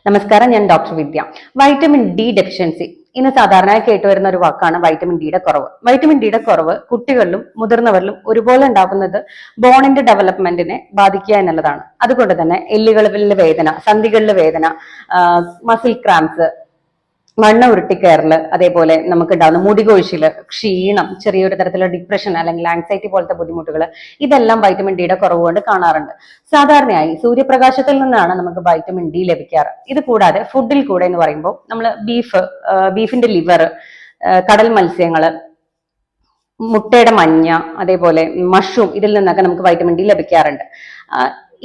നമസ്കാരം, ഞാൻ ഡോക്ടർ വിദ്യ. Vitamin D deficiency ഇന്ന് സാധാരണയായി കേട്ടുവരുന്ന ഒരു വാക്കാണ് വൈറ്റമിൻ ഡിയുടെ കുറവ്. വൈറ്റമിൻ ഡിയുടെ കുറവ് കുട്ടികളിലും മുതിർന്നവരിലും ഒരുപോലെ ഉണ്ടാകുന്നത് ബോണിന്റെ ഡെവലപ്മെന്റിനെ ബാധിക്കുക എന്നുള്ളതാണ്. അതുകൊണ്ട് തന്നെ എല്ലുകളിലെ വേദന, സന്ധികളിലെ വേദന, മസിൽ ക്രാംസ്, മണ്ണ് ഉരുട്ടിക്കയറല്, അതേപോലെ നമുക്ക് ഉണ്ടാകുന്ന മുടികൊഴിച്ചില്, ക്ഷീണം, ചെറിയൊരു തരത്തിലുള്ള ഡിപ്രഷൻ അല്ലെങ്കിൽ ആങ്സൈറ്റി പോലത്തെ ബുദ്ധിമുട്ടുകൾ, ഇതെല്ലാം വൈറ്റമിൻ ഡിയുടെ കുറവ് കൊണ്ട് കാണാറുണ്ട്. സാധാരണയായി സൂര്യപ്രകാശത്തിൽ നിന്നാണ് നമുക്ക് വൈറ്റമിൻ ഡി ലഭിക്കാറ്. ഇത് കൂടാതെ ഫുഡിൽ കൂടെ എന്ന് പറയുമ്പോൾ നമ്മൾ ബീഫിന്റെ ലിവർ, കടൽ മത്സ്യങ്ങള്, മുട്ടയുടെ മഞ്ഞ, അതേപോലെ മഷ്റൂം, ഇതിൽ നിന്നൊക്കെ നമുക്ക് വൈറ്റമിൻ ഡി ലഭിക്കാറുണ്ട്.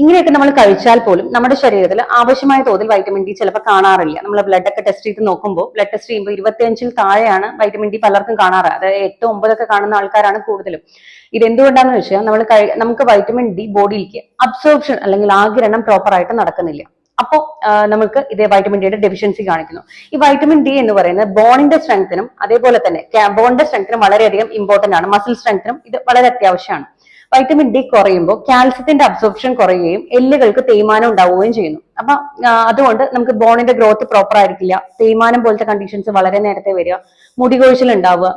ഇങ്ങനെയൊക്കെ നമ്മൾ കഴിച്ചാൽ പോലും നമ്മുടെ ശരീരത്തിൽ ആവശ്യമായ തോതിൽ വൈറ്റമിൻ ഡി ചിലപ്പോൾ കാണാറില്ല. നമ്മൾ ബ്ലഡ് ഒക്കെ ടെസ്റ്റ് ചെയ്ത് നോക്കുമ്പോൾ, ബ്ലഡ് ടെസ്റ്റ് ചെയ്യുമ്പോൾ 25-ൽ താഴെയാണ് വൈറ്റമിൻ ഡി പലർക്കും കാണാറ്. അത് 8-9 കാണുന്ന ആൾക്കാരാണ് കൂടുതലും. ഇതെന്തുകൊണ്ടാന്ന് വെച്ചാൽ നമുക്ക് വൈറ്റമിൻ ഡി ബോഡിയിലേക്ക് അബ്സോർപ്ഷൻ അല്ലെങ്കിൽ ആഗിരണം പ്രോപ്പർ ആയിട്ട് നടക്കുന്നില്ല. അപ്പോൾ നമുക്ക് ഇതേ വൈറ്റമിൻ ഡിയുടെ ഡെഫിഷ്യൻസി കാണിക്കുന്നു. ഈ വൈറ്റമിൻ ഡി എന്ന് പറയുന്നത് ബോണിന്റെ സ്ട്രെങ്ത്തിനും അതേപോലെ തന്നെ ബോണിന്റെ സ്ട്രെങ്ത്തിനും വളരെയധികം ഇമ്പോർട്ടന്റ് ആണ്. മസിൽ സ്ട്രെങ്ത്തിനും ഇത് വളരെ അത്യാവശ്യമാണ്. വൈറ്റമിൻ ഡി കുറയുമ്പോൾ കാൽസ്യത്തിന്റെ അബ്സോർപ്ഷൻ കുറയുകയും എല്ലുകൾക്ക് തേയ്മാനം ഉണ്ടാവുകയും ചെയ്യുന്നു. അപ്പൊ അതുകൊണ്ട് നമുക്ക് ബോണിന്റെ ഗ്രോത്ത് പ്രോപ്പർ ആയിരിക്കില്ല. തേയ്മാനം പോലത്തെ കണ്ടീഷൻസ് വളരെ നേരത്തെ വരിക, മുടികൊഴിച്ചിൽ ഉണ്ടാവുക,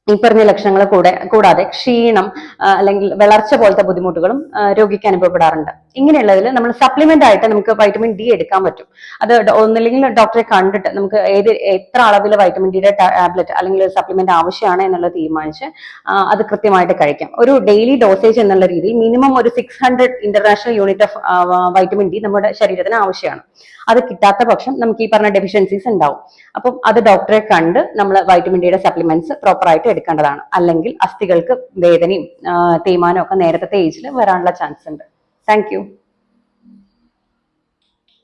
ഈ പറഞ്ഞ ലക്ഷണങ്ങൾ കൂടാതെ ക്ഷീണം അല്ലെങ്കിൽ വളർച്ച പോലത്തെ ബുദ്ധിമുട്ടുകളും രോഗിക്ക് അനുഭവപ്പെടാറുണ്ട്. ഇങ്ങനെയുള്ളതിൽ നമ്മൾ സപ്ലിമെന്റ് ആയിട്ട് നമുക്ക് വൈറ്റമിൻ ഡി എടുക്കാൻ പറ്റും. അത് ഒന്നില്ലെങ്കിൽ ഡോക്ടറെ കണ്ടിട്ട് നമുക്ക് എത്ര അളവിൽ വൈറ്റമിൻ ഡിയുടെ ടാബ്ലറ്റ് അല്ലെങ്കിൽ സപ്ലിമെന്റ് ആവശ്യമാണ് എന്നുള്ളത് തീരുമാനിച്ച് അത് കൃത്യമായിട്ട് കഴിക്കാം. ഒരു ഡെയിലി ഡോസേജ് എന്നുള്ള രീതിയിൽ മിനിമം ഒരു 600 international unit of vitamin D നമ്മുടെ ശരീരത്തിന് ആവശ്യമാണ്. അത് കിട്ടാത്ത പക്ഷം നമുക്ക് ഈ പറഞ്ഞ ഡെഫിഷ്യൻസീസ് ഉണ്ടാവും. അപ്പം അത് ഡോക്ടറെ കണ്ട് നമ്മൾ വൈറ്റമിൻ ഡിയുടെ സപ്ലിമെന്റ്സ് പ്രോപ്പർ ആയിട്ട് എടുക്കേണ്ടതാണ്. അല്ലെങ്കിൽ അസ്ഥികൾക്ക് വേദനയും തേയ്മാനവും ഒക്കെ നേരത്തെ ഏജിൽ വരാനുള്ള ചാൻസ് ഉണ്ട്. Thank you.